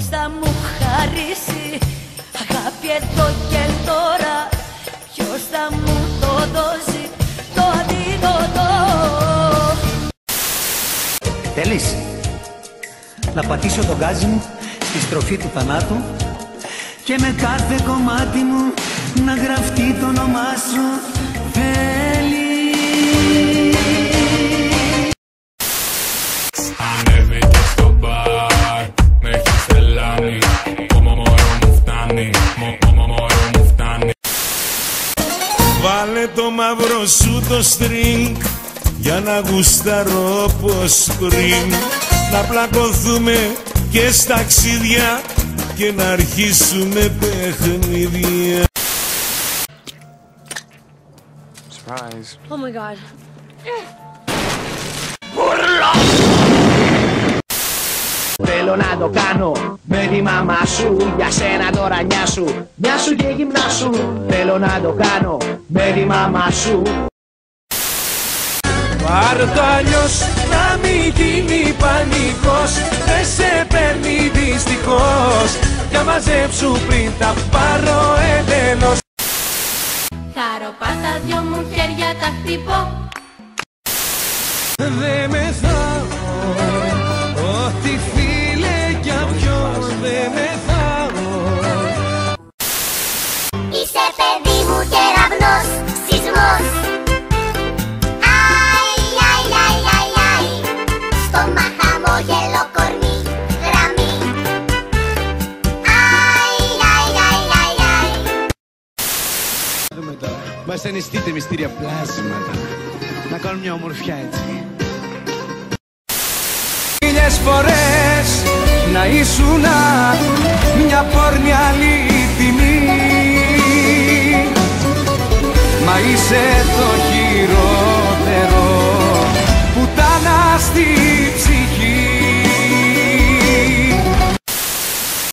Ποιος θα μου χαρίσει αγάπη εδώ και τώρα? Ποιος θα μου το δώσει το αντίδοτο? Θέλεις να πατήσω τον γκάζι μου στη στροφή του θανάτου και με κάθε κομμάτι μου να γραφτεί το όνομά σου? Θέλεις? Ανέβη και στο μπαρ, με έχεις τρελάνει. Μωρό μου φτάνει, μωρό μου φτάνει. Βάλε το μαύρο σου το string για να γουστάρω όπως πριν. Να πλακωθούμε και στα ταξίδια και να αρχίσουμε παιχνίδια. Surprise. Oh my god. Θέλω να το κάνω με τη μαμά σου. Για σένα τώρα νιά σου, νιά σου και γυμνά σου. Θέλω να το κάνω με τη μαμά σου. Πάρ' το αλλιώς να μην γίνει πανικός. Δεν σε παίρνει δυστυχώς. Για μαζέψου πριν τα πάρω εντελώς. Χαροπά τα δυο μου χέρια τα χτυπώ. Δε μεθάω, ό,τι φίλε κι αν ποιος δε μεθάω. Είσαι παιδί μου κεραυνός, σεισμός. Αι, αι, αι, αι, αι. Στόμα χαμόγελο κορμί, γραμμή. Αι, αι, αι, αι, αι. Βασανιστείτε μυστήρια πλάσματα. Να κάνουν μια ομορφιά έτσι. Χίλιες φορές να ήσουνα μια πόρνη αληθινή. Μα είσαι το χειρότερο πουτάνα στη